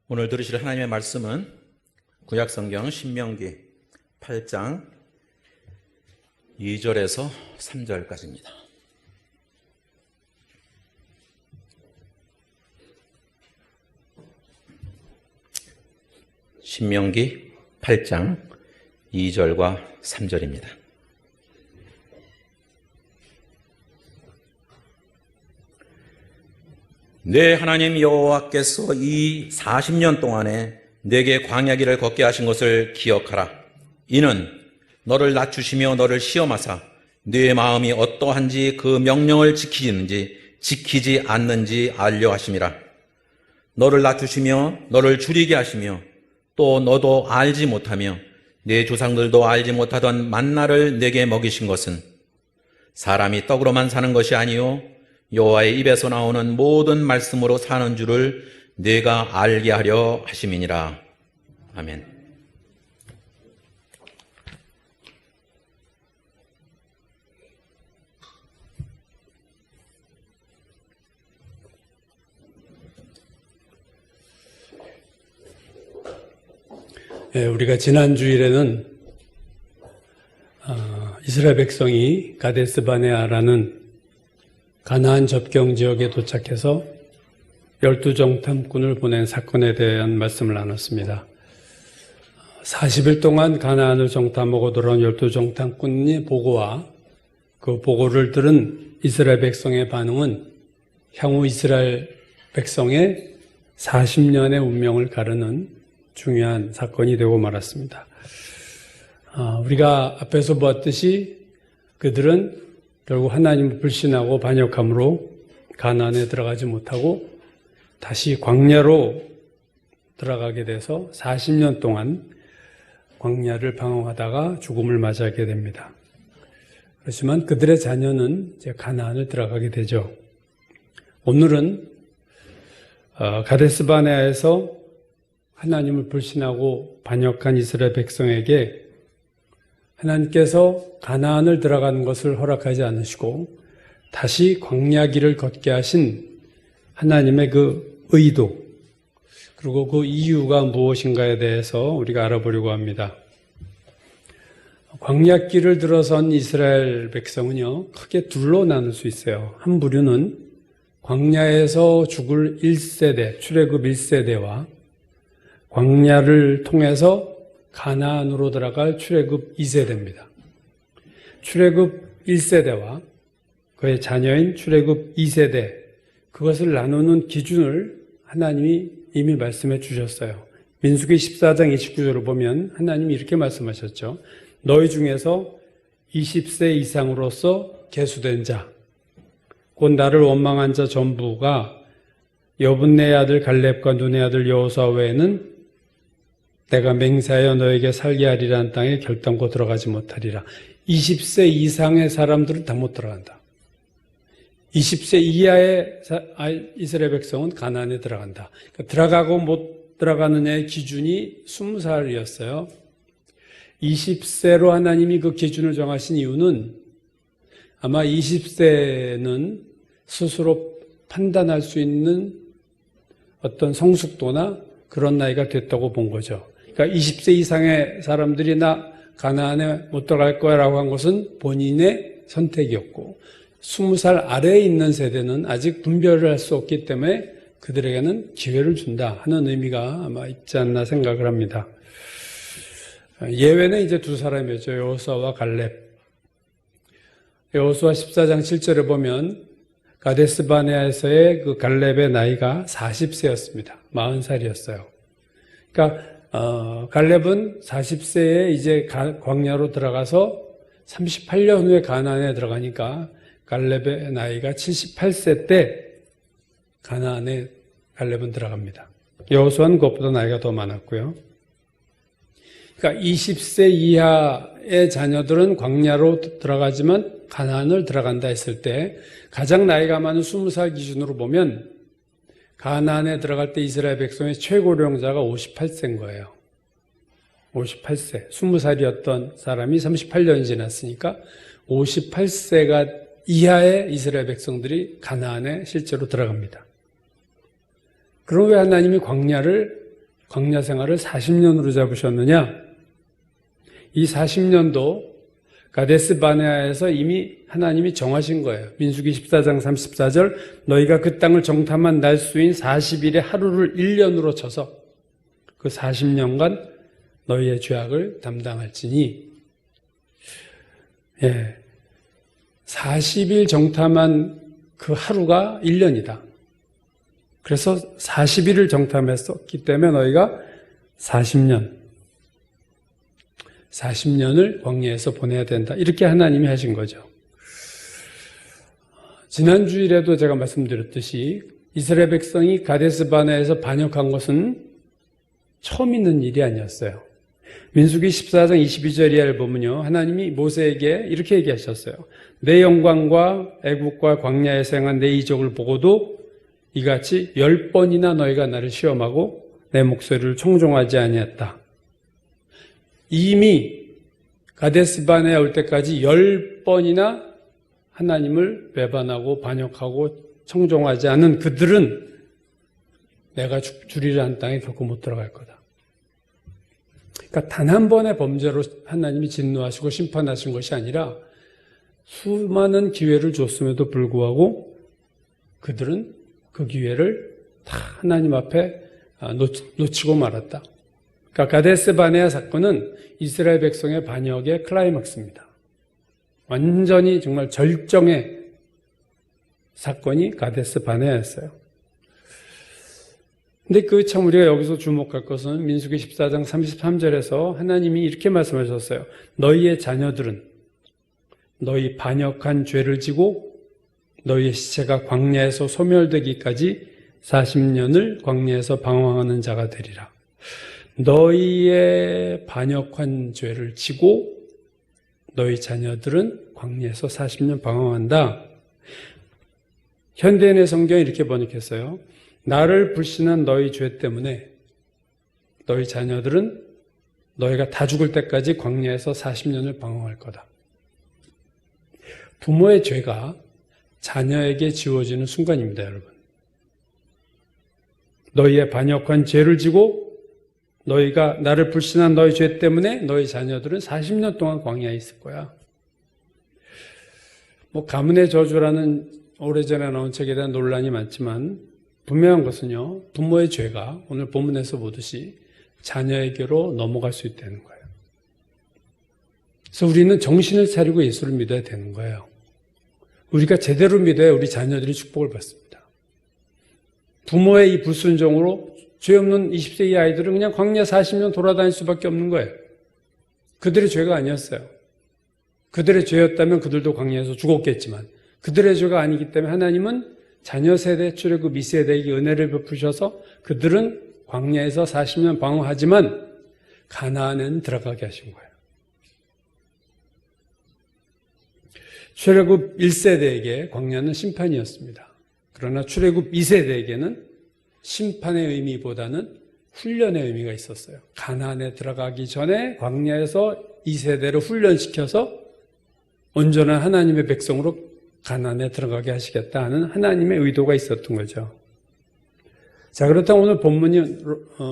오늘 들으실 하나님의 말씀은 구약성경 신명기 8장 2절에서 3절까지입니다. 신명기 8장 2절과 3절입니다. 내 하나님 여호와께서 이 40년 동안에 내게 광야길을 걷게 하신 것을 기억하라. 이는 너를 낮추시며 너를 시험하사 네 마음이 어떠한지 그 명령을 지키지 않는지 알려 하심이라. 너를 낮추시며 너를 줄이게 하시며 또 너도 알지 못하며 내 조상들도 알지 못하던 만나를 내게 먹이신 것은 사람이 떡으로만 사는 것이 아니요 여호와의 입에서 나오는 모든 말씀으로 사는 줄을 내가 알게 하려 하심이니라. 아멘. 우리가 지난 주일에는 이스라엘 백성이 가데스바네아라는 가나안 접경 지역에 도착해서 12정탐꾼을 보낸 사건에 대한 말씀을 나눴습니다. 40일 동안 가나안을 정탐하고 돌아온 12정탐꾼의 보고와 그 보고를 들은 이스라엘 백성의 반응은 향후 이스라엘 백성의 40년의 운명을 가르는 중요한 사건이 되고 말았습니다. 우리가 앞에서 보았듯이 그들은 결국 하나님을 불신하고 반역함으로 가나안에 들어가지 못하고 다시 광야로 들어가게 돼서 40년 동안 광야를 방황하다가 죽음을 맞이하게 됩니다. 그렇지만 그들의 자녀는 이제 가나안을 들어가게 되죠. 오늘은 가데스바네아에서 하나님을 불신하고 반역한 이스라엘 백성에게 하나님께서 가나안을 들어가는 것을 허락하지 않으시고 다시 광야길을 걷게 하신 하나님의 그 의도 그리고 그 이유가 무엇인가에 대해서 우리가 알아보려고 합니다. 광야길을 들어선 이스라엘 백성은요 크게 둘로 나눌 수 있어요. 한 부류는 광야에서 죽을 1세대, 출애굽 1세대와 광야를 통해서 가나안으로 들어갈 출애굽 2세대입니다. 출애굽 1세대와 그의 자녀인 출애굽 2세대 그것을 나누는 기준을 하나님이 이미 말씀해 주셨어요. 민수기 14장 29절을 보면 하나님이 이렇게 말씀하셨죠. 너희 중에서 20세 이상으로서 계수된 자, 곧 나를 원망한 자 전부가 여분네의 아들 갈렙과 눈의 아들 여호수아 외에는 내가 맹세하여 너에게 살게 하리라는 땅에 결단코 들어가지 못하리라. 20세 이상의 사람들은 다 못 들어간다. 20세 이하의 이스라엘 백성은 가나안에 들어간다. 그러니까 들어가고 못 들어가느냐의 기준이 20살이었어요. 20세로 하나님이 그 기준을 정하신 이유는 아마 20세는 스스로 판단할 수 있는 어떤 성숙도나 그런 나이가 됐다고 본 거죠. 그러니까 20세 이상의 사람들이 나 가나안에 못 들어갈 거라고 한 것은 본인의 선택이었고 20살 아래에 있는 세대는 아직 분별을 할 수 없기 때문에 그들에게는 기회를 준다 하는 의미가 아마 있지 않나 생각을 합니다. 예외는 이제 두 사람이었죠. 여호수아와 갈렙. 여호수아 14장 7절에 보면 가데스바네아에서의 그 갈렙의 나이가 40세였습니다. 40살이었어요. 그러니까 갈렙은 40세에 이제 광야로 들어가서 38년 후에 가나안에 들어가니까 갈렙의 나이가 78세 때 가나안에 갈렙은 들어갑니다. 여호수아는 그것보다 나이가 더 많았고요. 그러니까 20세 이하의 자녀들은 광야로 들어가지만 가나안을 들어간다 했을 때 가장 나이가 많은 20살 기준으로 보면 가나안에 들어갈 때 이스라엘 백성의 최고령자가 58세인 거예요. 58세, 20살이었던 사람이 38년이 지났으니까 58세가 이하의 이스라엘 백성들이 가나안에 실제로 들어갑니다. 그럼 왜 하나님이 광야를 광야 생활을 40년으로 잡으셨느냐? 이 40년도 가데스 바네아에서 이미 하나님이 정하신 거예요. 민수기 14장 34절 너희가 그 땅을 정탐한 날수인 40일의 하루를 1년으로 쳐서 그 40년간 너희의 죄악을 담당할지니 40일 정탐한 그 하루가 1년이다. 그래서 40일을 정탐했었기 때문에 너희가 40년을 광야에서 보내야 된다. 이렇게 하나님이 하신 거죠. 지난 주일에도 제가 말씀드렸듯이 이스라엘 백성이 가데스 바네아에서 반역한 것은 처음 있는 일이 아니었어요. 민수기 14장 22절 이하를 보면요. 하나님이 모세에게 이렇게 얘기하셨어요. 내 영광과 애국과 광야에서 행한 내 이적을 보고도 이같이 10번이나 너희가 나를 시험하고 내 목소리를 청종하지 아니했다. 이미 가데스 바네아 올 때까지 10번이나 하나님을 배반하고 반역하고 청종하지 않은 그들은 내가 주리라 한 땅에 결코 못 들어갈 거다. 그러니까 단 한 번의 범죄로 하나님이 진노하시고 심판하신 것이 아니라 수많은 기회를 줬음에도 불구하고 그들은 그 기회를 다 하나님 앞에 놓치고 말았다. 그러니까 가데스 바네아 사건은 이스라엘 백성의 반역의 클라이막스입니다. 완전히 정말 절정의 사건이 가데스 바네아였어요. 근데 그 참 우리가 여기서 주목할 것은 민수기 14장 33절에서 하나님이 이렇게 말씀하셨어요. 너희의 자녀들은 너희 반역한 죄를 지고 너희의 시체가 광야에서 소멸되기까지 40년을 광야에서 방황하는 자가 되리라. 너희의 반역한 죄를 지고 너희 자녀들은 광야에서 40년 방황한다. 현대인의 성경이 이렇게 번역했어요. 나를 불신한 너희 죄 때문에 너희 자녀들은 너희가 다 죽을 때까지 광야에서 40년을 방황할 거다. 부모의 죄가 자녀에게 지워지는 순간입니다, 여러분. 너희의 반역한 죄를 지고 너희가 나를 불신한 너희 죄 때문에 너희 자녀들은 40년 동안 광야에 있을 거야. 가문의 저주라는 오래전에 나온 책에 대한 논란이 많지만 분명한 것은요, 부모의 죄가 오늘 본문에서 보듯이 자녀에게로 넘어갈 수 있다는 거예요. 그래서 우리는 정신을 차리고 예수를 믿어야 되는 거예요. 우리가 제대로 믿어야 우리 자녀들이 축복을 받습니다. 부모의 이 불순종으로 죄 없는 20세 이 아이들은 그냥 광야 40년 돌아다닐 수밖에 없는 거예요. 그들의 죄가 아니었어요. 그들의 죄였다면 그들도 광야에서 죽었겠지만 그들의 죄가 아니기 때문에 하나님은 자녀 세대 출애굽 2세대에게 은혜를 베푸셔서 그들은 광야에서 40년 방황하지만 가나안은 들어가게 하신 거예요. 출애굽 1세대에게 광야는 심판이었습니다. 그러나 출애굽 2세대에게는 심판의 의미보다는 훈련의 의미가 있었어요. 가나안에 들어가기 전에 광야에서 2세대를 훈련시켜서 온전한 하나님의 백성으로 가나안에 들어가게 하시겠다 하는 하나님의 의도가 있었던 거죠. 자, 그렇다면 오늘 본문이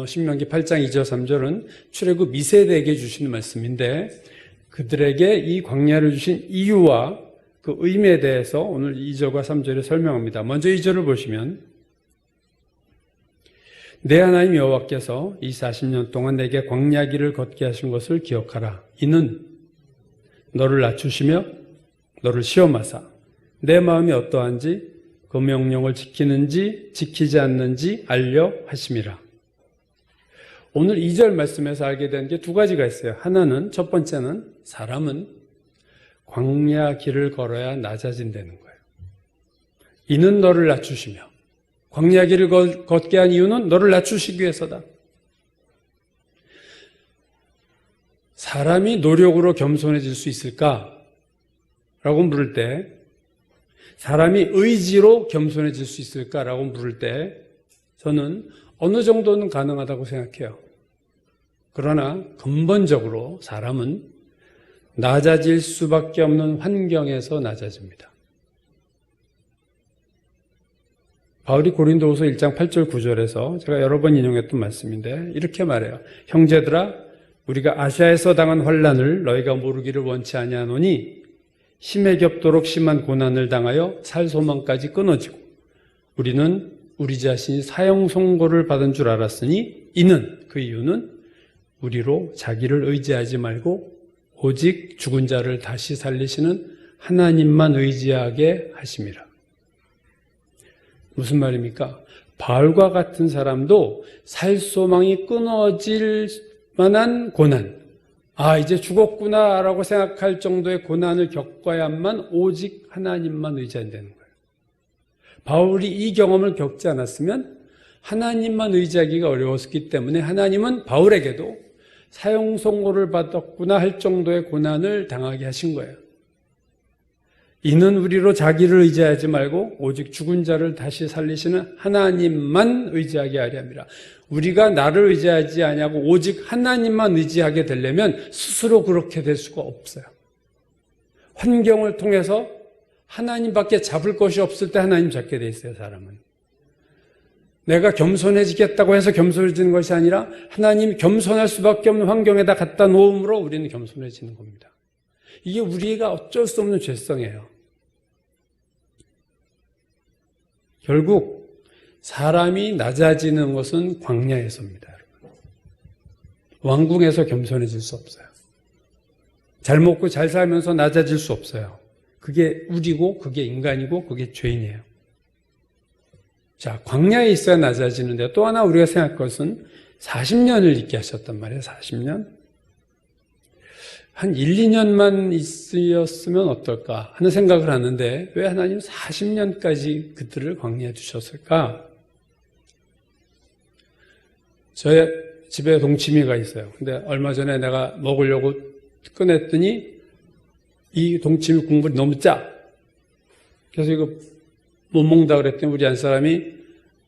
신명기 8장 2절 3절은 출애굽 2세대에게 주시는 말씀인데 그들에게 이 광야를 주신 이유와 그 의미에 대해서 오늘 2절과 3절에 설명합니다. 먼저 2절을 보시면 내 하나님 여호와께서 이 40년 동안 내게 광야 길을 걷게 하신 것을 기억하라. 이는 너를 낮추시며 너를 시험하사 내 마음이 어떠한지 그 명령을 지키는지 지키지 않는지 알려 하심이라. 오늘 2절 말씀에서 알게 된 게 두 가지가 있어요. 하나는 첫 번째는 사람은 광야 길을 걸어야 낮아진다는 거예요. 이는 너를 낮추시며 광야 길을 걷게 한 이유는 너를 낮추시기 위해서다. 사람이 노력으로 겸손해질 수 있을까? 라고 물을 때 사람이 의지로 겸손해질 수 있을까라고 물을 때 저는 어느 정도는 가능하다고 생각해요. 그러나 근본적으로 사람은 낮아질 수밖에 없는 환경에서 낮아집니다. 바울이 고린도후서 1장 8절 9절에서 제가 여러 번 인용했던 말씀인데 이렇게 말해요. 형제들아 우리가 아시아에서 당한 환난을 너희가 모르기를 원치 아니하노니 힘에 겹도록 심한 고난을 당하여 살 소망까지 끊어지고 우리는 우리 자신이 사형 선고를 받은 줄 알았으니 이는 그 이유는 우리로 자기를 의지하지 말고 오직 죽은 자를 다시 살리시는 하나님만 의지하게 하심이라. 무슨 말입니까? 바울과 같은 사람도 살 소망이 끊어질 만한 고난, 이제 죽었구나 라고 생각할 정도의 고난을 겪어야만 오직 하나님만 의지한다는 거예요. 바울이 이 경험을 겪지 않았으면 하나님만 의지하기가 어려웠기 때문에 하나님은 바울에게도 사형 선고를 받았구나 할 정도의 고난을 당하게 하신 거예요. 이는 우리로 자기를 의지하지 말고 오직 죽은 자를 다시 살리시는 하나님만 의지하게 하려 함이라. 우리가 나를 의지하지 아니하고 오직 하나님만 의지하게 되려면 스스로 그렇게 될 수가 없어요. 환경을 통해서 하나님밖에 잡을 것이 없을 때 하나님 잡게 돼 있어요, 사람은. 내가 겸손해지겠다고 해서 겸손해지는 것이 아니라 하나님이 겸손할 수밖에 없는 환경에다 갖다 놓음으로 우리는 겸손해지는 겁니다. 이게 우리가 어쩔 수 없는 죄성이에요. 결국 사람이 낮아지는 것은 광야에서입니다. 여러분. 왕궁에서 겸손해질 수 없어요. 잘 먹고 잘 살면서 낮아질 수 없어요. 그게 우리고 그게 인간이고 그게 죄인이에요. 자, 광야에 있어야 낮아지는데 또 하나 우리가 생각할 것은 40년을 있게 하셨단 말이에요. 40년. 한 1, 2년만 있었으면 어떨까 하는 생각을 하는데 왜 하나님 40년까지 그들을 광야에 두셨을까? 저의 집에 동치미가 있어요. 근데 얼마 전에 내가 먹으려고 꺼냈더니 이 동치미 국물이 너무 짜. 그래서 이거 못 먹는다 그랬더니 우리 한 사람이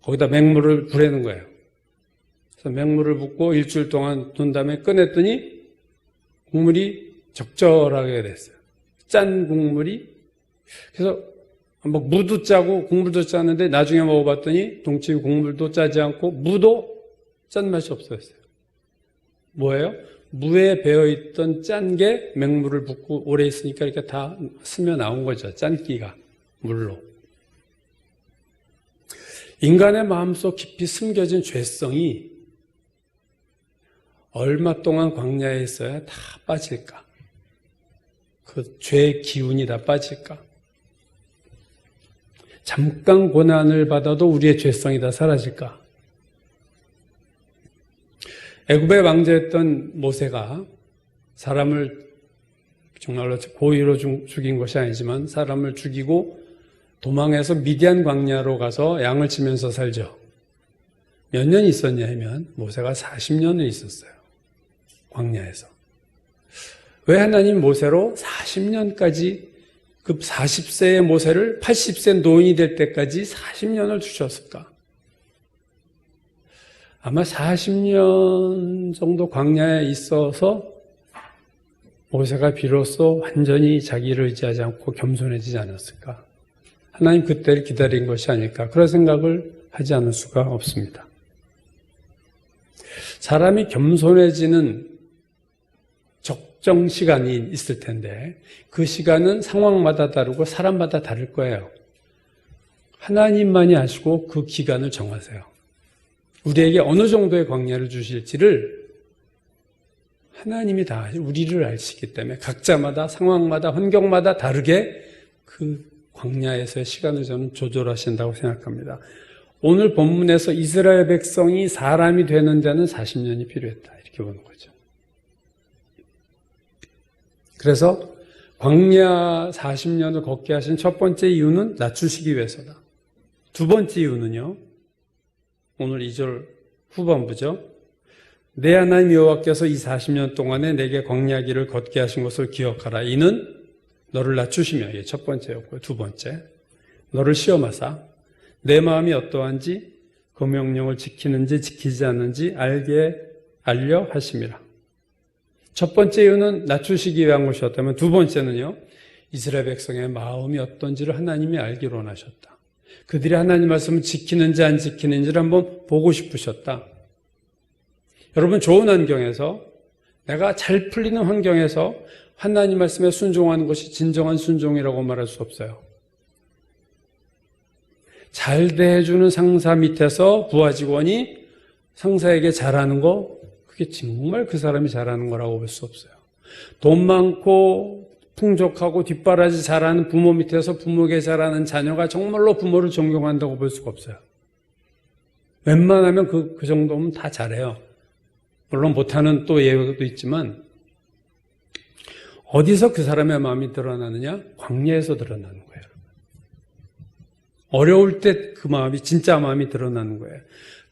거기다 맹물을 부르는 거예요. 그래서 맹물을 붓고 일주일 동안 둔 다음에 꺼냈더니 국물이 적절하게 됐어요. 짠 국물이. 그래서 막 무도 짜고 국물도 짰는데 나중에 먹어봤더니 동치미 국물도 짜지 않고 무도 짠맛이 없어졌어요. 뭐예요? 무에 배어있던 짠 게 맹물을 붓고 오래 있으니까 이렇게 다 스며 나온 거죠. 짠기가 물로. 인간의 마음속 깊이 숨겨진 죄성이 얼마 동안 광야에 있어야 다 빠질까? 그 죄의 기운이 다 빠질까? 잠깐 고난을 받아도 우리의 죄성이 다 사라질까? 애굽의 왕자였던 모세가 사람을 정말로 고의로 죽인 것이 아니지만 사람을 죽이고 도망해서 미디안 광야로 가서 양을 치면서 살죠. 몇 년 있었냐 하면 모세가 40년을 있었어요. 광야에서. 왜 하나님 모세로 40년까지 그 40세의 모세를 80세 노인이 될 때까지 40년을 주셨을까? 아마 40년 정도 광야에 있어서 모세가 비로소 완전히 자기를 의지하지 않고 겸손해지지 않았을까? 하나님 그때를 기다린 것이 아닐까? 그런 생각을 하지 않을 수가 없습니다. 사람이 겸손해지는 적정 시간이 있을 텐데 그 시간은 상황마다 다르고 사람마다 다를 거예요. 하나님만이 아시고 그 기간을 정하세요. 우리에게 어느 정도의 광야를 주실지를 하나님이 다 우리를 아시기 때문에 각자마다 상황마다 환경마다 다르게 그 광야에서의 시간을 저는 조절하신다고 생각합니다. 오늘 본문에서 이스라엘 백성이 사람이 되는 데는 40년이 필요했다. 이렇게 보는 거죠. 그래서 광야 40년을 걷게 하신 첫 번째 이유는 낮추시기 위해서다. 두 번째 이유는요. 오늘 2절 후반부죠. 내 하나님 여호와께서 이 40년 동안에 내게 광야길을 걷게 하신 것을 기억하라. 이는 너를 낮추시며, 이게 첫 번째였고요. 두 번째, 너를 시험하사 내 마음이 어떠한지 그 명령을 지키는지 지키지 않는지 알려 하심이라. 첫 번째 이유는 낮추시기 위한 것이었다면 두 번째는요. 이스라엘 백성의 마음이 어떤지를 하나님이 알기로 원하셨다. 그들이 하나님 말씀을 지키는지 안 지키는지를 한번 보고 싶으셨다. 여러분, 좋은 환경에서, 내가 잘 풀리는 환경에서 하나님 말씀에 순종하는 것이 진정한 순종이라고 말할 수 없어요. 잘 대해주는 상사 밑에서 부하 직원이 상사에게 잘하는 거, 그게 정말 그 사람이 잘하는 거라고 볼 수 없어요. 돈 많고 풍족하고 뒷바라지 잘하는 부모 밑에서 부모에게 잘하는 자녀가 정말로 부모를 존경한다고 볼 수가 없어요. 웬만하면 그 정도면 다 잘해요. 물론 못하는 또 예외도 있지만, 어디서 그 사람의 마음이 드러나느냐? 광야에서 드러나는 거예요. 어려울 때 그 마음이, 진짜 마음이 드러나는 거예요.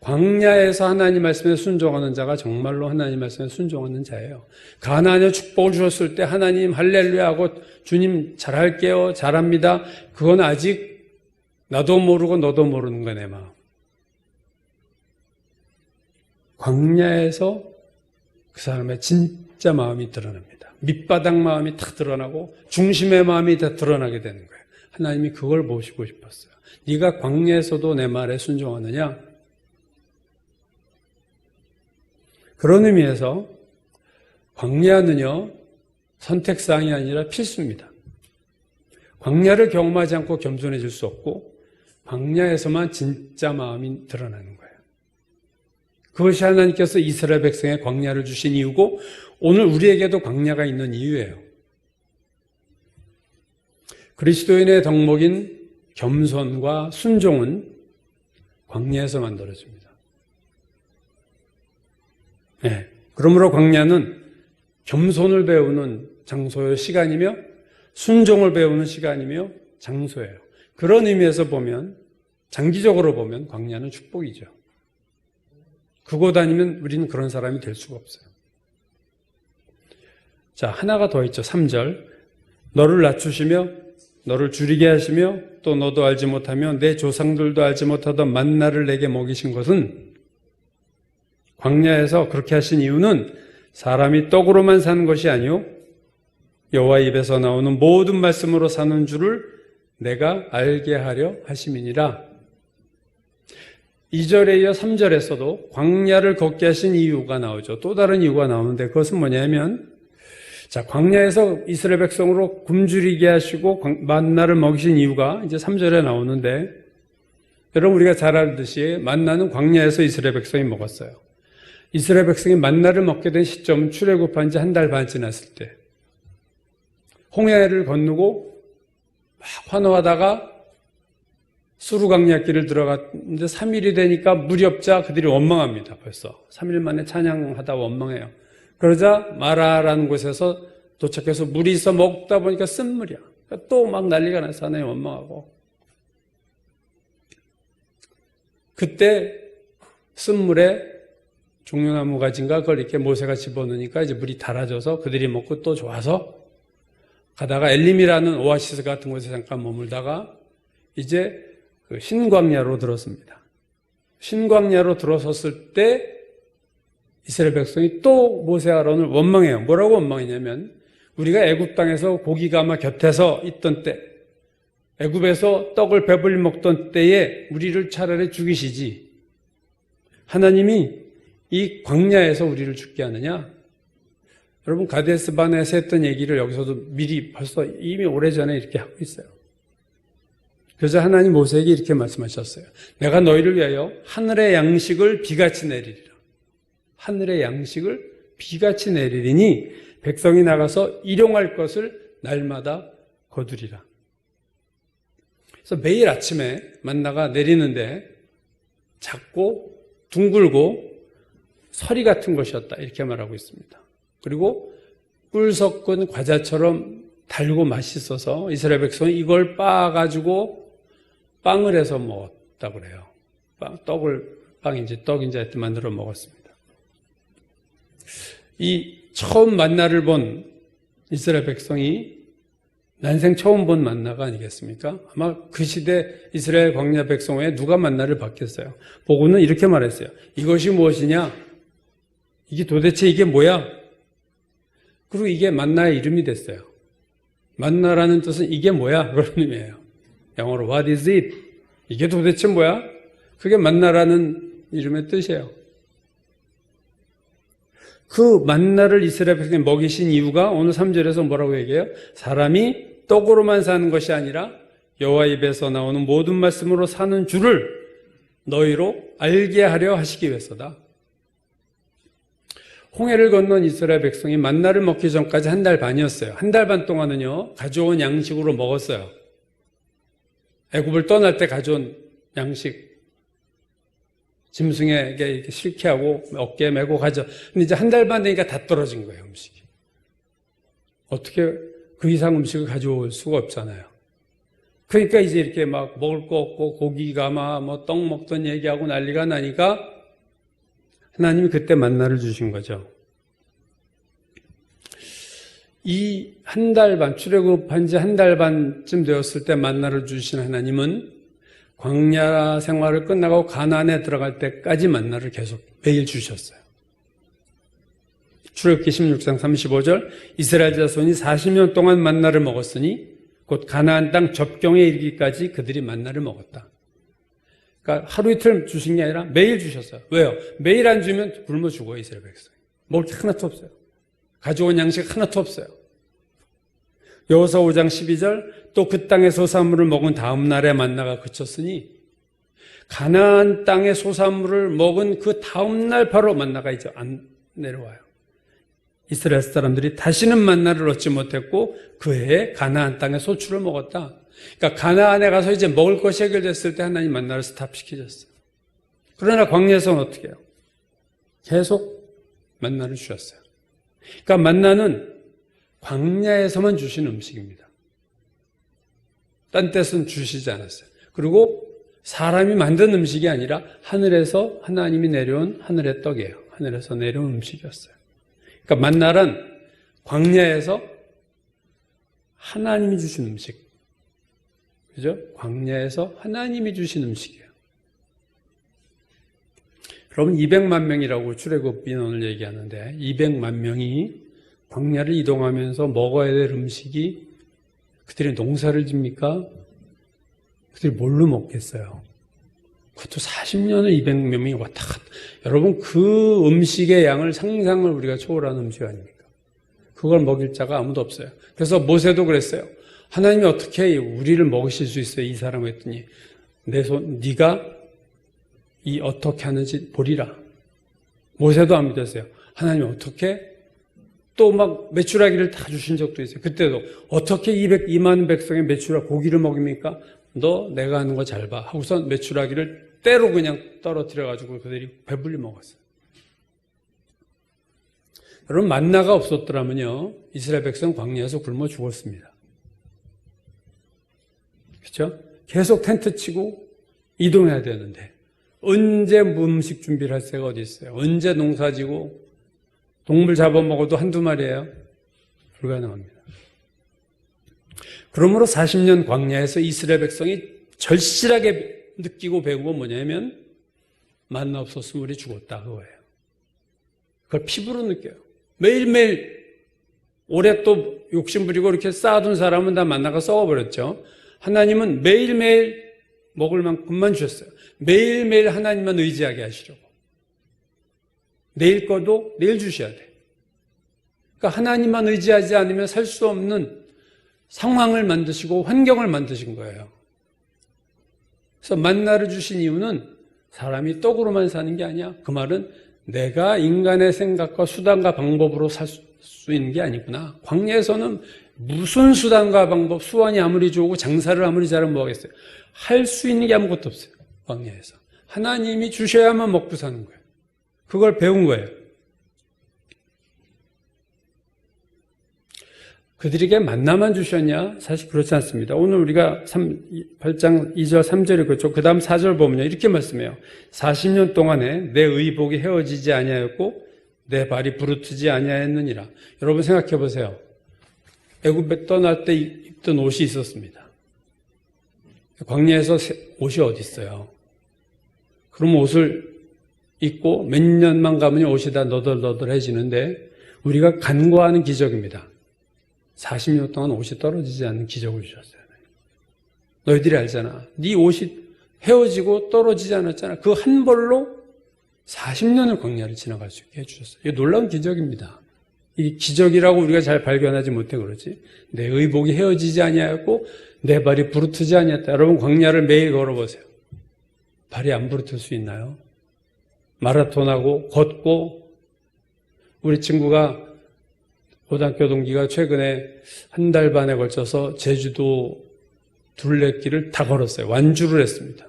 광야에서 하나님 말씀에 순종하는 자가 정말로 하나님 말씀에 순종하는 자예요. 가나안에 축복을 주셨을 때 하나님 할렐루야 하고 주님 잘할게요, 잘합니다. 그건 아직 나도 모르고 너도 모르는 거야, 내 마음. 광야에서 그 사람의 진짜 마음이 드러납니다. 밑바닥 마음이 탁 드러나고 중심의 마음이 다 드러나게 되는 거예요. 하나님이 그걸 보시고 싶었어요. 네가 광야에서도 내 말에 순종하느냐? 그런 의미에서 광야는요, 선택사항이 아니라 필수입니다. 광야를 경험하지 않고 겸손해질 수 없고, 광야에서만 진짜 마음이 드러나는 거예요. 그것이 하나님께서 이스라엘 백성에 광야를 주신 이유고, 오늘 우리에게도 광야가 있는 이유예요. 그리스도인의 덕목인 겸손과 순종은 광야에서 만들어집니다. 네. 그러므로 광야는 겸손을 배우는 장소요, 시간이며, 순종을 배우는 시간이며 장소예요. 그런 의미에서 보면, 장기적으로 보면 광야는 축복이죠. 그곳 아니면 우리는 그런 사람이 될 수가 없어요. 자, 하나가 더 있죠. 3절. 너를 낮추시며 너를 줄이게 하시며 또 너도 알지 못하며 내 조상들도 알지 못하던 만나를 내게 먹이신 것은, 광야에서 그렇게 하신 이유는 사람이 떡으로만 사는 것이 아니요 여호와 입에서 나오는 모든 말씀으로 사는 줄을 내가 알게 하려 하심이니라. 2절에 이어 3절에서도 광야를 걷게 하신 이유가 나오죠. 또 다른 이유가 나오는데, 그것은 뭐냐면, 자, 광야에서 이스라엘 백성으로 굶주리게 하시고 만나를 먹이신 이유가 이제 3절에 나오는데, 여러분 우리가 잘 알듯이 만나는 광야에서 이스라엘 백성이 먹었어요. 이스라엘 백성이 만나를 먹게 된 시점은 출애굽한 지 한 달 반 지났을 때, 홍해를 건너고 막 환호하다가 수르광야길을 들어갔는데 3일이 되니까 물이 없자 그들이 원망합니다. 벌써 3일 만에 찬양하다 원망해요. 그러자 마라라는 곳에서 도착해서 물이 있어 먹다 보니까 쓴물이야. 그러니까 또 막 난리가 나서 하나님 원망하고, 그때 쓴물에 종려나무 가지인가 그걸 이렇게 모세가 집어넣으니까 이제 물이 달아져서 그들이 먹고 또 좋아서 가다가 엘림이라는 오아시스 같은 곳에 잠깐 머물다가 이제 그 신광야로 들었습니다. 신광야로 들어섰을 때 이스라엘 백성이 또 모세 아론을 원망해요. 뭐라고 원망했냐면, 우리가 애굽 땅에서 고기가 아마 곁에서 있던 때, 애굽에서 떡을 배불리 먹던 때에 우리를 차라리 죽이시지, 하나님이 이 광야에서 우리를 죽게 하느냐? 여러분, 가데스 바네아에서 했던 얘기를 여기서도 미리 벌써 이미 오래전에 이렇게 하고 있어요. 그래서 하나님 모세에게 이렇게 말씀하셨어요. 내가 너희를 위하여 하늘의 양식을 비같이 내리리라. 하늘의 양식을 비같이 내리리니 백성이 나가서 일용할 것을 날마다 거두리라. 그래서 매일 아침에 만나가 내리는데 작고 둥글고 서리 같은 것이었다, 이렇게 말하고 있습니다. 그리고 꿀 섞은 과자처럼 달고 맛있어서 이스라엘 백성이 이걸 빻아가지고 빵을 해서 먹었다고 그래요. 떡인지 하여튼 만들어 먹었습니다. 이 처음 만나를 본 이스라엘 백성이 난생 처음 본 만나가 아니겠습니까? 아마 그 시대 이스라엘 광야 백성 외에 누가 만나를 받겠어요? 보고는 이렇게 말했어요. 이것이 무엇이냐? 이게 뭐야? 그리고 이게 만나의 이름이 됐어요. 만나라는 뜻은 이게 뭐야? 그런 의미예요. 영어로 What is it? 이게 도대체 뭐야? 그게 만나라는 이름의 뜻이에요. 그 만나를 이스라엘 백성이 먹이신 이유가 오늘 3절에서 뭐라고 얘기해요? 사람이 떡으로만 사는 것이 아니라 여호와 입에서 나오는 모든 말씀으로 사는 줄을 너희로 알게 하려 하시기 위해서다. 홍해를 건넌 이스라엘 백성이 만나를 먹기 전까지 한 달 반이었어요. 한 달 반 동안은요, 가져온 양식으로 먹었어요. 애굽을 떠날 때 가져온 양식, 짐승에게 이렇게 실게 하고 어깨에 메고 가져. 근데 이제 한 달 반 되니까 다 떨어진 거예요, 음식이. 어떻게 그 이상 음식을 가져올 수가 없잖아요. 그러니까 이제 이렇게 막 먹을 거 없고 고기가 막 떡 먹던 얘기하고 난리가 나니까 하나님이 그때 만나를 주신 거죠. 이 한 달 반, 출애굽한 지 한 달 반쯤 되었을 때 만나를 주신 하나님은 광야 생활을 끝나고 가나안에 들어갈 때까지 만나를 계속 매일 주셨어요. 출애굽기 16장 35절 이스라엘 자손이 40년 동안 만나를 먹었으니 곧 가나안 땅 접경에 이르기까지 그들이 만나를 먹었다. 그러니까 하루 이틀 주신 게 아니라 매일 주셨어요. 왜요? 매일 안 주면 굶어 죽어요, 이스라엘 백성이. 먹을 게 하나도 없어요. 가져온 양식 하나도 없어요. 여호수아 5장 12절 또 그 땅의 소산물을 먹은 다음 날에 만나가 그쳤으니 가나안 땅의 소산물을 먹은 그 다음 날 바로 만나가 이제 안 내려와요. 이스라엘 사람들이 다시는 만나를 얻지 못했고 그 해에 가나안 땅의 소출을 먹었다. 그러니까 가나안에 가서 이제 먹을 것이 해결됐을 때 하나님 만나를 스탑시키셨어요. 그러나 광야에서는 어떻게 해요? 계속 만나를 주셨어요. 그러니까 만나는 광야에서만 주신 음식입니다. 딴 데서는 주시지 않았어요. 그리고 사람이 만든 음식이 아니라 하늘에서 하나님이 내려온 하늘의 떡이에요. 하늘에서 내려온 음식이었어요. 그러니까 만나란 광야에서 하나님이 주신 음식. 그죠? 광야에서 하나님이 주신 음식이에요. 여러분 200만 명이라고 출애굽 민원을 얘기하는데 200만 명이 광야를 이동하면서 먹어야 될 음식이 그들이 농사를 집니까? 그들이 뭘로 먹겠어요? 그것도 40년을 200명이 왔다 갔다. 여러분 그 음식의 양을 상상을 우리가 초월하는 음식 아닙니까? 그걸 먹일 자가 아무도 없어요. 그래서 모세도 그랬어요. 하나님이 어떻게 우리를 먹이실 수 있어요? 이 사람 했더니 네가 이 어떻게 하는지 보리라. 모세도 안 믿었어요. 하나님이 어떻게 또 막 메추라기를 다 주신 적도 있어요. 그때도 어떻게 200만 백성의 메추라 고기를 먹입니까? 너 내가 하는 거 잘 봐. 하고선 메추라기를 때로 그냥 떨어뜨려가지고 그들이 배불리 먹었어요. 여러분 만나가 없었더라면요 이스라엘 백성 광야에서 굶어 죽었습니다. 그렇죠? 계속 텐트 치고 이동해야 되는데 언제 음식 준비를 할 새가 어디 있어요? 언제 농사지고 동물 잡아먹어도 한두 마리예요? 불가능합니다. 그러므로 40년 광야에서 이스라엘 백성이 절실하게 느끼고 배운 건 뭐냐면 만나 없었으면 우리 죽었다 그거예요. 그걸 피부로 느껴요. 매일매일 올해 또 욕심부리고 이렇게 쌓아둔 사람은 다 만나가 썩어버렸죠. 하나님은 매일매일 먹을 만큼만 주셨어요. 매일매일 하나님만 의지하게 하시려고. 내일 거도 내일 주셔야 돼. 그러니까 하나님만 의지하지 않으면 살 수 없는 상황을 만드시고 환경을 만드신 거예요. 그래서 만나를 주신 이유는 사람이 떡으로만 사는 게 아니야. 그 말은 내가 인간의 생각과 수단과 방법으로 살 수 있는 게 아니구나. 광야에서는 무슨 수단과 방법, 수완이 아무리 좋고 장사를 아무리 잘하면 뭐 하겠어요. 할 수 있는 게 아무것도 없어요. 광야에서. 하나님이 주셔야만 먹고 사는 거예요. 그걸 배운 거예요. 그들에게 만나만 주셨냐? 사실 그렇지 않습니다. 오늘 우리가 8장 2절 3절이 그렇죠. 그 다음 4절 보면요. 이렇게 말씀해요. 40년 동안에 내 의복이 헤어지지 아니하였고 내 발이 부르트지 아니하였느니라. 여러분 생각해 보세요. 애굽에 떠날 때 입던 옷이 있었습니다. 광야에서 옷이 어디 있어요? 그럼 옷을 입고 몇 년만 가면 옷이 다 너덜너덜해지는데 우리가 간과하는 기적입니다. 40년 동안 옷이 떨어지지 않는 기적을 주셨어요. 너희들이 알잖아. 네 옷이 헤어지고 떨어지지 않았잖아요. 그 한 벌로 40년을 광야를 지나갈 수 있게 해주셨어요. 이게 놀라운 기적입니다. 이 기적이라고 우리가 잘 발견하지 못해 그러지. 내 의복이 헤어지지 아니하였고 내 발이 부르트지 아니했다. 여러분 광야를 매일 걸어보세요. 발이 안 부르틀 수 있나요? 마라톤하고 걷고 우리 친구가 고등학교 동기가 최근에 한 달 반에 걸쳐서 제주도 둘레길을 다 걸었어요. 완주를 했습니다.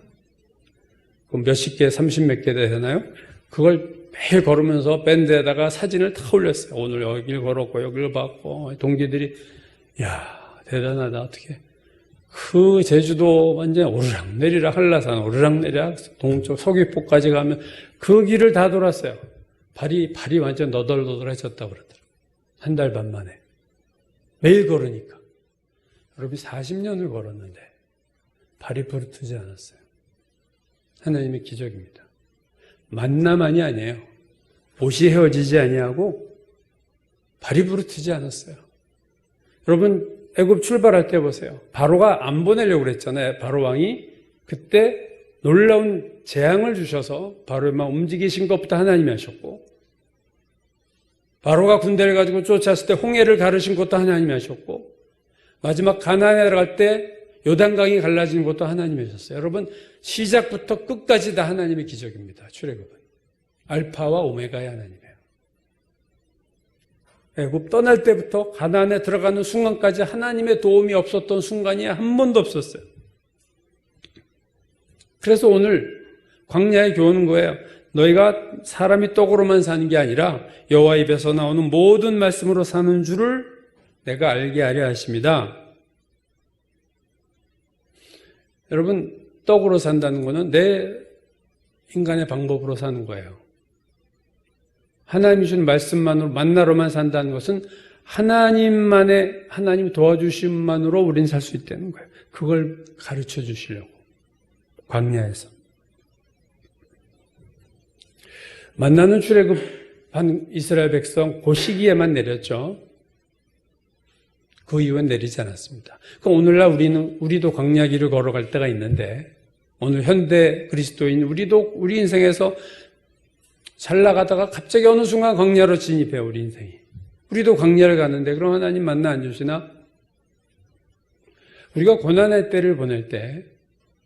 그럼 몇십 개, 30몇 개 되나요? 그걸 매일 걸으면서 밴드에다가 사진을 다 올렸어요. 오늘 여길 걸었고 여길 봤고 동기들이 야 대단하다 어떻게 그 제주도 완전 오르락내리락 한라산 오르락내리락 동쪽 서귀포까지 가면 그 길을 다 돌았어요. 발이 완전 너덜너덜해졌다고 그러더라고요. 한 달 반 만에 매일 걸으니까 여러분이 40년을 걸었는데 발이 부르트지 않았어요. 하나님의 기적입니다. 만나만이 아니에요. 옷이 헤어지지 아니하고 발이 부르트지 않았어요. 여러분 애굽 출발할 때 보세요. 바로가 안 보내려고 그랬잖아요. 바로 왕이 그때 놀라운 재앙을 주셔서 바로만 움직이신 것부터 하나님이 하셨고 바로가 군대를 가지고 쫓았을 때 홍해를 가르신 것도 하나님이 하셨고 마지막 가나안에 들어갈 때 요단강이 갈라진 것도 하나님이 하셨어요. 여러분 시작부터 끝까지 다 하나님의 기적입니다. 출애굽은 알파와 오메가의 하나님이에요. 애굽 떠날 때부터 가나안에 들어가는 순간까지 하나님의 도움이 없었던 순간이 한 번도 없었어요. 그래서 오늘 광야에 교훈은 거예요. 너희가 사람이 떡으로만 사는 게 아니라 여호와 입에서 나오는 모든 말씀으로 사는 줄을 내가 알게 하려 하십니다. 여러분 떡으로 산다는 것은 내 인간의 방법으로 사는 거예요. 하나님이 주신 말씀만으로 만나로만 산다는 것은 하나님 도와주심만으로 우리는 살 수 있다는 거예요. 그걸 가르쳐 주시려고 광야에서 만나는 출애굽한 이스라엘 백성 그 시기에만 내렸죠. 그 이후엔 내리지 않았습니다. 그럼 오늘날 우리도 광야길을 걸어갈 때가 있는데 오늘 현대 그리스도인 우리도 우리 인생에서 잘 나가다가 갑자기 어느 순간 광야로 진입해요. 우리 인생이. 우리도 광야를 가는데 그럼 하나님 만나 안 주시나? 우리가 고난의 때를 보낼 때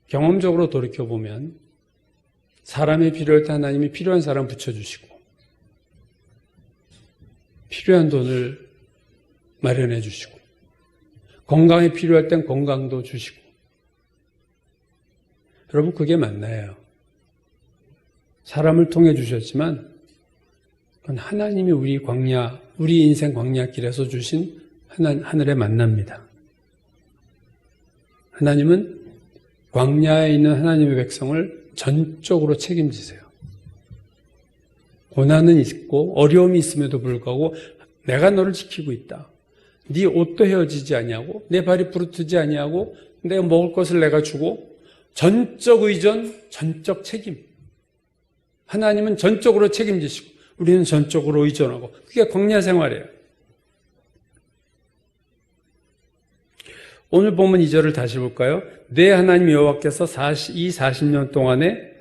경험적으로 돌이켜보면 사람이 필요할 때 하나님이 필요한 사람 붙여주시고 필요한 돈을 마련해 주시고 건강이 필요할 땐 건강도 주시고 여러분 그게 맞나요? 사람을 통해 주셨지만 그건 하나님이 우리 인생 광야길에서 주신 하늘의 만납니다. 하나님은 광야에 있는 하나님의 백성을 전적으로 책임지세요. 고난은 있고 어려움이 있음에도 불구하고 내가 너를 지키고 있다. 네 옷도 헤어지지 아니하고 내 발이 부르트지 아니하고 내가 먹을 것을 내가 주고 전적 의존, 전적 책임. 하나님은 전적으로 책임지시고 우리는 전적으로 의존하고 그게 광야 생활이에요. 오늘 보면 2절을 다시 볼까요? 내 하나님 여호와께서 이 40년 동안에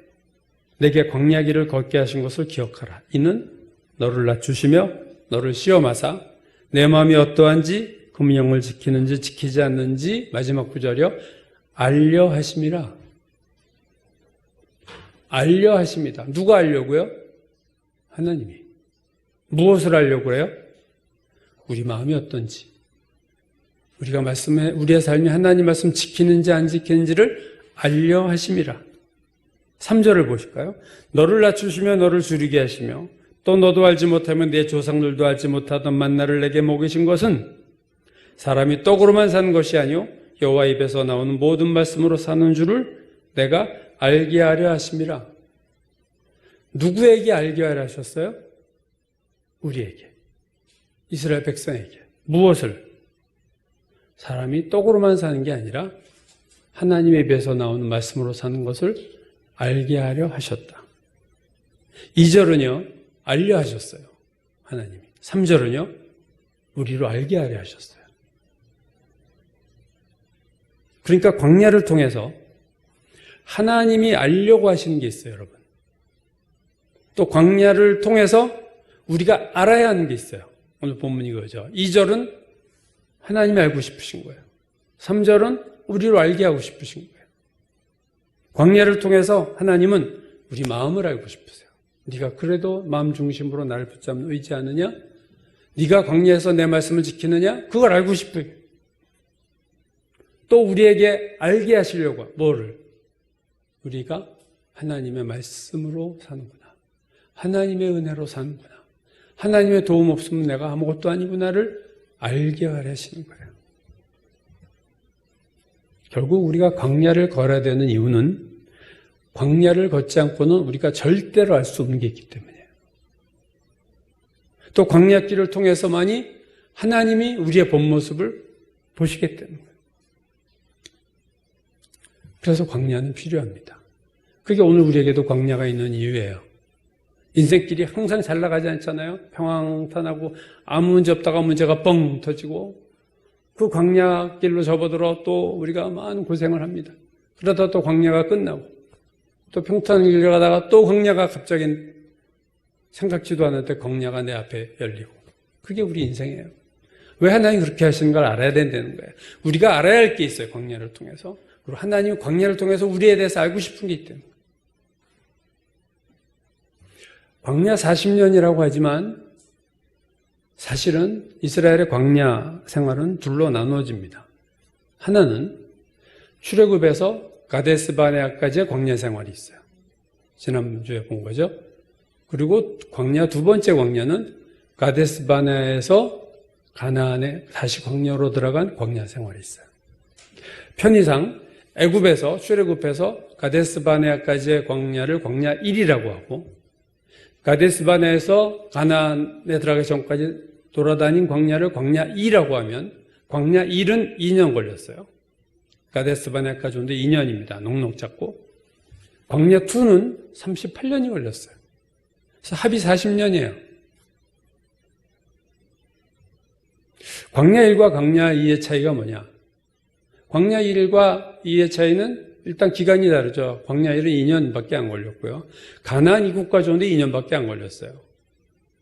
내게 광야길을 걷게 하신 것을 기억하라. 이는 너를 낮추시며 너를 시험하사 내 마음이 어떠한지 금령을 지키는지 지키지 않는지 마지막 구절이요. 알려 하심이라. 알려 하십니다. 누가 알려고요? 하나님이. 무엇을 알려고 해요? 우리 마음이 어떤지. 우리가 우리의 삶이 하나님 말씀 지키는지 안 지키는지를 알려 하심이라. 3절을 보실까요? 너를 낮추시며 너를 줄이게 하시며 또 너도 알지 못하면 내 조상들도 알지 못하던 만나를 내게 먹이신 것은 사람이 떡으로만 사는 것이 아니요 여호와 입에서 나오는 모든 말씀으로 사는 줄을 내가 알게 하려 하심이라. 누구에게 알게 하려 하셨어요? 우리에게. 이스라엘 백성에게. 무엇을? 사람이 떡으로만 사는 게 아니라 하나님의 입에서 나오는 말씀으로 사는 것을 알게 하려 하셨다. 2절은요. 알려 하셨어요. 하나님이. 3절은요. 우리로 알게 하려 하셨어요. 그러니까 광야를 통해서 하나님이 알려고 하시는 게 있어요, 여러분. 또 광야를 통해서 우리가 알아야 하는 게 있어요. 오늘 본문이 그거죠. 2절은 하나님이 알고 싶으신 거예요. 3절은 우리로 알게 하고 싶으신 거예요. 광야를 통해서 하나님은 우리 마음을 알고 싶으세요. 네가 그래도 마음 중심으로 나를 붙잡는 의지하느냐? 네가 광야에서 내 말씀을 지키느냐? 그걸 알고 싶어요. 또 우리에게 알게 하시려고 뭐를? 우리가 하나님의 말씀으로 사는구나. 하나님의 은혜로 사는구나. 하나님의 도움 없으면 내가 아무것도 아니구나를 알게 하시는 거예요. 결국 우리가 광야를 걸어야 되는 이유는 광야를 걷지 않고는 우리가 절대로 알 수 없는 게 있기 때문이에요. 또 광야길을 통해서만이 하나님이 우리의 본 모습을 보시기 때문에. 그래서 광야는 필요합니다. 그게 오늘 우리에게도 광야가 있는 이유예요. 인생길이 항상 잘 나가지 않잖아요. 평안하고 아무 문제 없다가 문제가 뻥 터지고 그 광야길로 접어들어 또 우리가 많은 고생을 합니다. 그러다 또 광야가 끝나고 또 평탄한 길 가다가 또 광야가 갑자기 생각지도 않았는데 광야가 내 앞에 열리고 그게 우리 인생이에요. 왜 하나님이 그렇게 하시는 걸 알아야 된다는 거예요. 우리가 알아야 할 게 있어요. 광야를 통해서. 그리고 하나님이 광야를 통해서 우리에 대해서 알고 싶은 게 있다는 거예요. 광야 40년이라고 하지만 사실은 이스라엘의 광야 생활은 둘로 나누어집니다. 하나는 출애굽에서 가데스 바네아까지의 광야 생활이 있어요. 지난주에 본 거죠. 그리고 광야 두 번째 광야는 가데스 바네아에서 가나안에 다시 광야로 들어간 광야 생활이 있어요. 편의상 애굽에서 출애굽해서 가데스 바네아까지의 광야를 광야 1이라고 하고 가데스 바네아에서 가나안에 들어가기 전까지 돌아다닌 광야를 광야 2라고 하면 광야 1은 2년 걸렸어요. 가데스 바네아까지 오는데 2년입니다. 넉넉 잡고. 광야 2는 38년이 걸렸어요. 그래서 합이 40년이에요. 광야 1과 광야 2의 차이가 뭐냐? 광야 1과 2의 차이는 일단 기간이 다르죠. 광야 1은 2년밖에 안 걸렸고요. 가나안 이국까지 오는데 2년밖에 안 걸렸어요.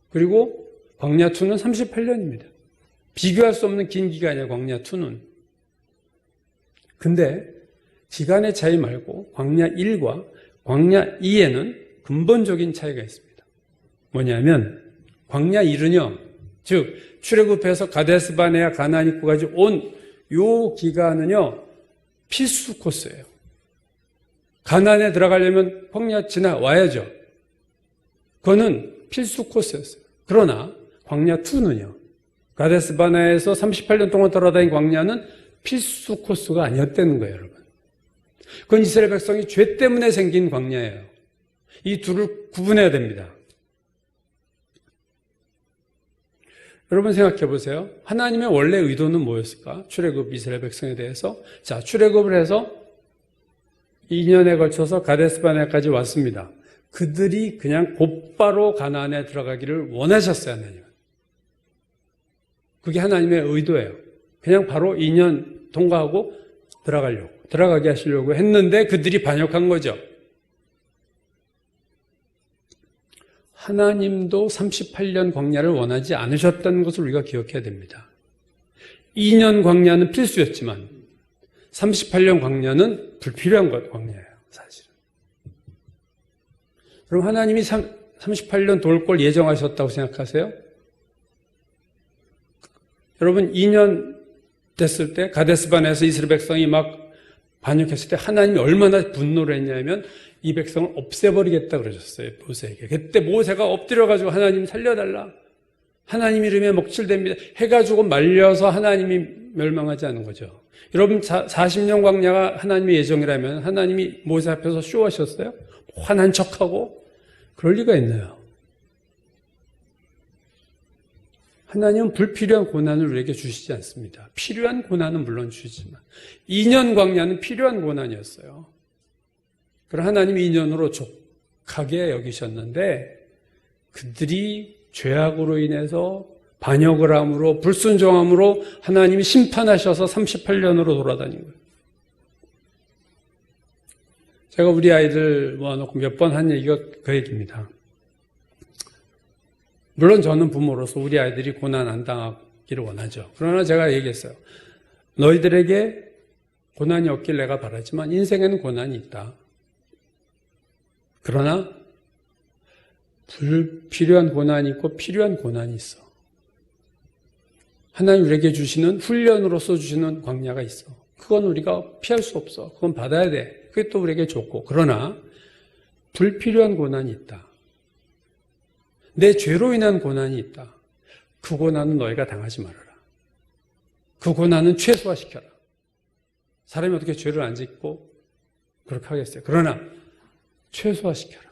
그리고 광야 2는 38년입니다. 비교할 수 없는 긴 기간이에요. 광야 2는. 근데 기간의 차이 말고 광야 1과 광야 2에는 근본적인 차이가 있습니다. 뭐냐면 광야 1은요. 즉 출애굽해서 가데스 바네아 가나안 입구까지 온 요 기간은요. 필수 코스예요. 가나안에 들어가려면 광야 지나와야죠. 그거는 필수 코스였어요. 그러나 광야 2는요. 가데스 바네아에서 38년 동안 돌아다닌 광야는 필수 코스가 아니었다는 거예요, 여러분. 그건 이스라엘 백성이 죄 때문에 생긴 광야예요. 이 둘을 구분해야 됩니다. 여러분 생각해 보세요. 하나님의 원래 의도는 뭐였을까? 출애굽 이스라엘 백성에 대해서. 자, 출애굽을 해서 2년에 걸쳐서 가데스 바네아까지 왔습니다. 그들이 그냥 곧바로 가나안에 들어가기를 원하셨어요, 하나님은. 그게 하나님의 의도예요. 그냥 바로 2년 통과하고 들어가게 하시려고 했는데 그들이 반역한 거죠. 하나님도 38년 광야를 원하지 않으셨다는 것을 우리가 기억해야 됩니다. 2년 광야는 필수였지만 38년 광야는 불필요한 광야예요, 사실은. 그럼 하나님이 38년 돌 걸 예정하셨다고 생각하세요? 여러분 2년 됐을 때 가데스바네아에서 이스라엘 백성이 막 반역했을 때 하나님이 얼마나 분노를 했냐면 이 백성을 없애버리겠다 그러셨어요, 모세에게. 그때 모세가 엎드려가지고 하나님 살려달라. 하나님 이름에 먹칠됩니다. 해가지고 말려서 하나님이 멸망하지 않은 거죠. 여러분 40년 광야가 하나님의 예정이라면 하나님이 모세 앞에서 쇼하셨어요? 화난 척하고? 그럴 리가 있나요? 하나님은 불필요한 고난을 우리에게 주시지 않습니다. 필요한 고난은 물론 주시지만 2년 광야는 필요한 고난이었어요. 그럼 하나님이 2년으로 족하게 여기셨는데 그들이 죄악으로 인해서 반역을 함으로 불순종함으로 하나님이 심판하셔서 38년으로 돌아다닌 거예요. 제가 우리 아이들 모아놓고 몇 번 한 얘기가 그 얘기입니다. 물론 저는 부모로서 우리 아이들이 고난 안 당하기를 원하죠. 그러나 제가 얘기했어요. 너희들에게 고난이 없길 내가 바라지만 인생에는 고난이 있다. 그러나 불필요한 고난이 있고 필요한 고난이 있어. 하나님 우리에게 주시는 훈련으로서 주시는 광야가 있어. 그건 우리가 피할 수 없어. 그건 받아야 돼. 그게 또 우리에게 좋고. 그러나 불필요한 고난이 있다. 내 죄로 인한 고난이 있다. 그 고난은 너희가 당하지 말아라. 그 고난은 최소화시켜라. 사람이 어떻게 죄를 안 짓고 그렇게 하겠어요. 그러나 최소화시켜라.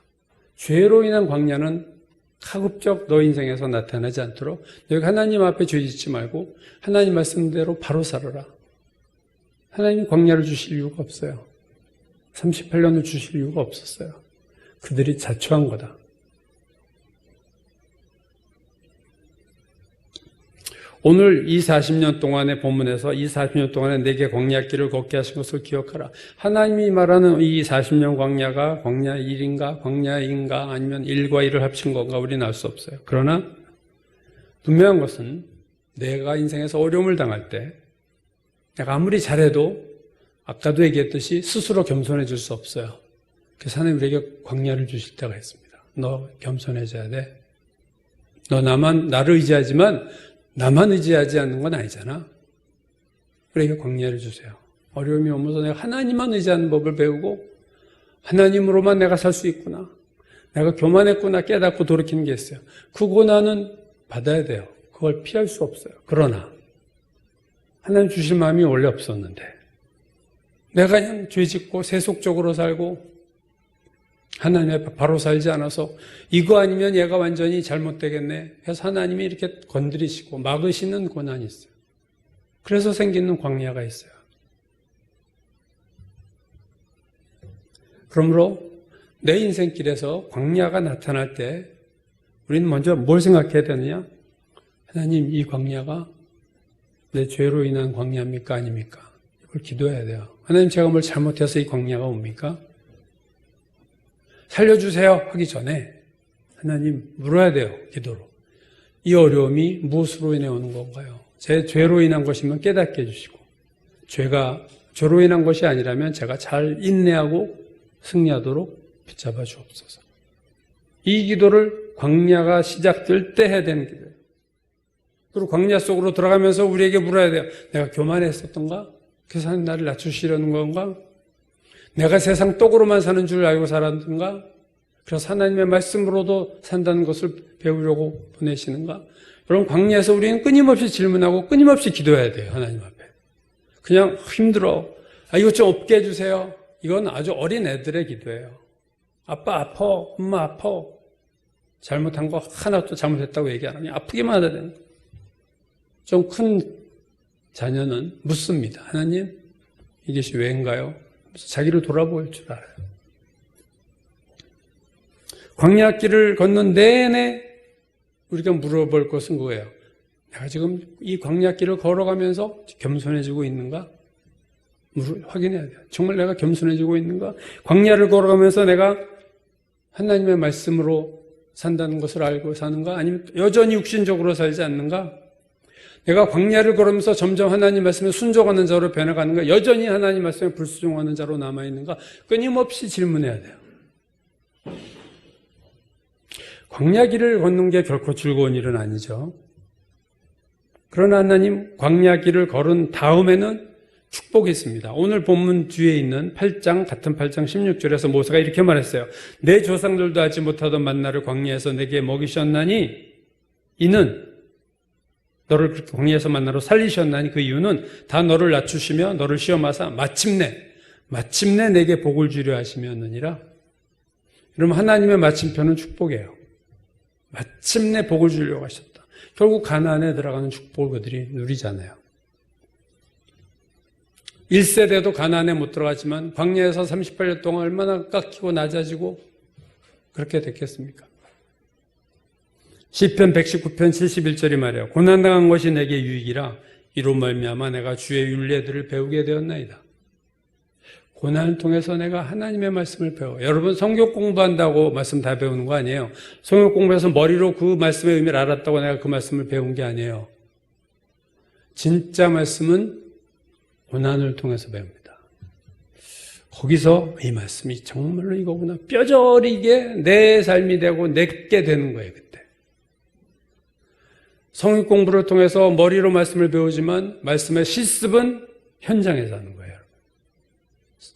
죄로 인한 광야는 가급적 너 인생에서 나타나지 않도록 너희가 하나님 앞에 죄 짓지 말고 하나님 말씀대로 바로 살아라. 하나님이 광야를 주실 이유가 없어요. 38년을 주실 이유가 없었어요. 그들이 자초한 거다. 오늘 이 40년 동안의 본문에서 이 40년 동안에 내게 광야길을 걷게 하신 것을 기억하라. 하나님이 말하는 이 40년 광야가 광야 1인가 광야 2인가 아니면 1과 1을 합친 건가 우리는 알 수 없어요. 그러나 분명한 것은 내가 인생에서 어려움을 당할 때 내가 아무리 잘해도 아까도 얘기했듯이 스스로 겸손해질 수 없어요. 그래서 하나님 우리에게 광야를 주실 때가 있습니다. 너 겸손해져야 돼. 너 나를 의지하지만 나만 의지하지 않는 건 아니잖아. 우리에게 광야를 주세요. 어려움이 오면서 내가 하나님만 의지하는 법을 배우고 하나님으로만 내가 살 수 있구나. 내가 교만했구나 깨닫고 돌이키는 게 있어요. 그 고난은 받아야 돼요. 그걸 피할 수 없어요. 그러나 하나님 주실 마음이 원래 없었는데 내가 그냥 죄짓고 세속적으로 살고 하나님 앞에 바로 살지 않아서 이거 아니면 얘가 완전히 잘못되겠네 해서 하나님이 이렇게 건드리시고 막으시는 고난이 있어요. 그래서 생기는 광야가 있어요. 그러므로 내 인생길에서 광야가 나타날 때 우리는 먼저 뭘 생각해야 되느냐? 하나님 이 광야가 내 죄로 인한 광야입니까? 아닙니까? 이걸 기도해야 돼요. 하나님 제가 뭘 잘못해서 이 광야가 옵니까? 살려주세요 하기 전에 하나님 물어야 돼요. 기도로. 이 어려움이 무엇으로 인해 오는 건가요? 제 죄로 인한 것이면 깨닫게 해주시고 죄가 죄로 인한 것이 아니라면 제가 잘 인내하고 승리하도록 붙잡아 주옵소서. 이 기도를 광야가 시작될 때 해야 되는 기도예요. 그리고 광야 속으로 들어가면서 우리에게 물어야 돼요. 내가 교만했었던가? 그래서 하나님 나를 낮추시려는 건가? 내가 세상 떡으로만 사는 줄 알고 살았던가? 그래서 하나님의 말씀으로도 산다는 것을 배우려고 보내시는가? 여러분 광야에서 우리는 끊임없이 질문하고 끊임없이 기도해야 돼요. 하나님 앞에. 그냥 힘들어. 이것 좀 없게 해주세요. 이건 아주 어린 애들의 기도예요. 아빠 아파. 엄마 아파. 잘못한 거 하나도 잘못했다고 얘기 안 하니 아프기만 하다 되는 거예요. 좀 큰 자녀는 묻습니다. 하나님 이것이 왜인가요? 자기를 돌아볼 줄 알아요. 광야길을 걷는 내내 우리가 물어볼 것은 그거예요. 내가 지금 이 광야길을 걸어가면서 겸손해지고 있는가? 확인해야 돼요. 정말 내가 겸손해지고 있는가? 광야를 걸어가면서 내가 하나님의 말씀으로 산다는 것을 알고 사는가? 아니면 여전히 육신적으로 살지 않는가? 내가 광야를 걸으면서 점점 하나님 말씀에 순종하는 자로 변해가는가? 여전히 하나님 말씀에 불순종하는 자로 남아있는가? 끊임없이 질문해야 돼요. 광야 길을 걷는 게 결코 즐거운 일은 아니죠. 그러나 하나님 광야 길을 걸은 다음에는 축복이 있습니다. 오늘 본문 뒤에 있는 8장 같은 8장 16절에서 모세가 이렇게 말했어요. 내 조상들도 알지 못하던 만나를 광야에서 내게 먹이셨나니 이는 너를 그렇게 광야에서 만나러 살리셨나니 그 이유는 다 너를 낮추시며 너를 시험하사 마침내 내게 복을 주려 하심이었느니라. 그러면 하나님의 마침표는 축복이에요. 마침내 복을 주려고 하셨다. 결국 가나안에 들어가는 축복을 그들이 누리잖아요. 1세대도 가나안에 못 들어갔지만 광야에서 38년 동안 얼마나 깎이고 낮아지고 그렇게 됐겠습니까? 시편 119편 71절이 말이에요. 고난당한 것이 내게 유익이라 이로 말미암아 내가 주의 율례들을 배우게 되었나이다. 고난을 통해서 내가 하나님의 말씀을 배워. 여러분 성경 공부한다고 말씀 다 배우는 거 아니에요. 성경 공부해서 머리로 그 말씀의 의미를 알았다고 내가 그 말씀을 배운 게 아니에요. 진짜 말씀은 고난을 통해서 배웁니다. 거기서 이 말씀이 정말로 이거구나. 뼈저리게 내 삶이 되고 내게 되는 거예요. 그때. 성경 공부를 통해서 머리로 말씀을 배우지만 말씀의 실습은 현장에서 하는 거예요.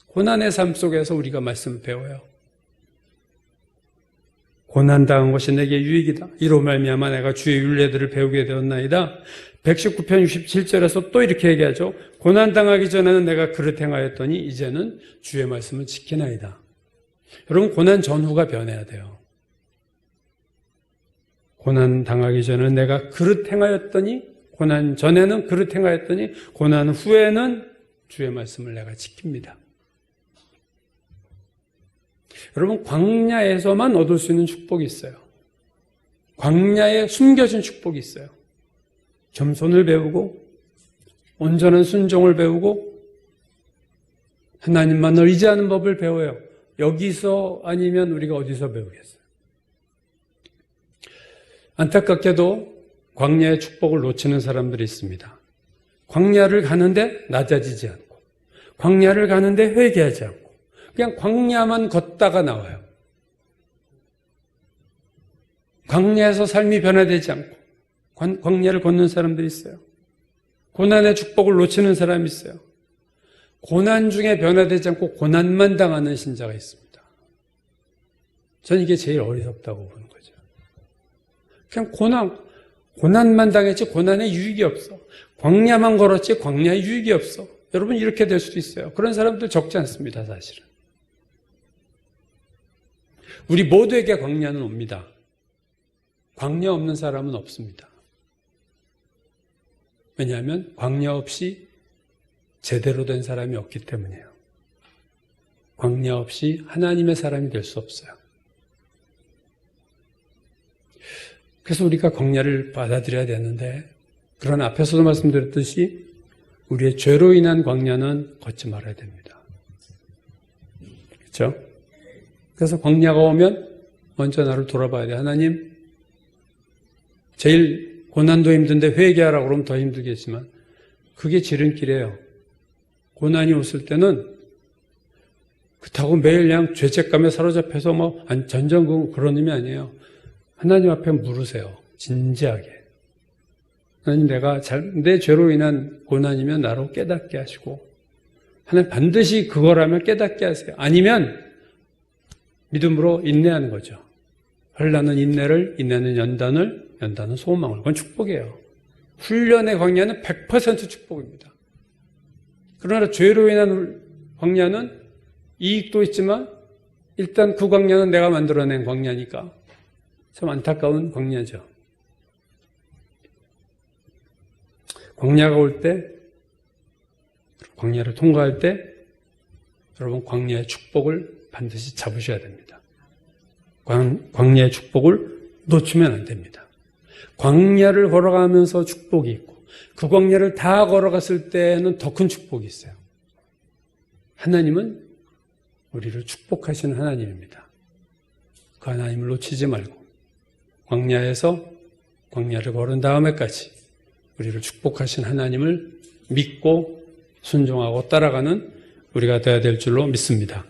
고난의 삶 속에서 우리가 말씀을 배워요. 고난당한 것이 내게 유익이다. 이로 말미암아 내가 주의 율례들을 배우게 되었나이다. 119편 67절에서 또 이렇게 얘기하죠. 고난당하기 전에는 내가 그릇 행하였더니 이제는 주의 말씀을 지키나이다. 여러분 고난 전후가 변해야 돼요. 고난당하기 전에는 내가 그릇 행하였더니, 고난 전에는 그릇 행하였더니 고난 후에는 주의 말씀을 내가 지킵니다. 여러분 광야에서만 얻을 수 있는 축복이 있어요. 광야에 숨겨진 축복이 있어요. 겸손을 배우고 온전한 순종을 배우고 하나님만 의지하는 법을 배워요. 여기서 아니면 우리가 어디서 배우겠어요? 안타깝게도 광야의 축복을 놓치는 사람들이 있습니다. 광야를 가는데 낮아지지 않고 광야를 가는데 회개하지 않고 그냥 광야만 걷다가 나와요. 광야에서 삶이 변화되지 않고 광야를 걷는 사람들이 있어요. 고난의 축복을 놓치는 사람이 있어요. 고난 중에 변화되지 않고 고난만 당하는 신자가 있습니다. 저는 이게 제일 어리석다고 보는 거죠. 그냥 고난만 당했지 고난의 유익이 없어. 광야만 걸었지 광야의 유익이 없어. 여러분 이렇게 될 수도 있어요. 그런 사람들 적지 않습니다. 사실은. 우리 모두에게 광야는 옵니다. 광야 없는 사람은 없습니다. 왜냐하면 광야 없이 제대로 된 사람이 없기 때문이에요. 광야 없이 하나님의 사람이 될 수 없어요. 그래서 우리가 광야를 받아들여야 되는데, 그러나 앞에서도 말씀드렸듯이 우리의 죄로 인한 광야는 걷지 말아야 됩니다. 그렇죠? 그래서 광야가 오면 먼저 나를 돌아봐야 돼. 하나님, 제일 고난도 힘든데 회개하라고 그러면 더 힘들겠지만 그게 지름길이에요. 고난이 왔을 때는 그렇다고 매일 그냥 죄책감에 사로잡혀서 전전긍긍 그런 의미 아니에요. 하나님 앞에 물으세요. 진지하게. 하나님, 내 죄로 인한 고난이면 나로 깨닫게 하시고, 하나님 반드시 그거라면 깨닫게 하세요. 아니면 믿음으로 인내하는 거죠. 환난은 인내를, 인내는 연단을, 연단은 소망을. 그건 축복이에요. 훈련의 광야는 100% 축복입니다. 그러나 죄로 인한 광야는 이익도 있지만 일단 그 광야는 내가 만들어낸 광야니까 참 안타까운 광야죠. 광야가 올 때, 광야를 통과할 때 여러분 광야의 축복을 반드시 잡으셔야 됩니다. 광야의 축복을 놓치면 안 됩니다. 광야를 걸어가면서 축복이 있고 그 광야를 다 걸어갔을 때는 더 큰 축복이 있어요. 하나님은 우리를 축복하시는 하나님입니다. 그 하나님을 놓치지 말고 광야에서 광야를 걸은 다음에까지 우리를 축복하신 하나님을 믿고 순종하고 따라가는 우리가 되어야 될 줄로 믿습니다.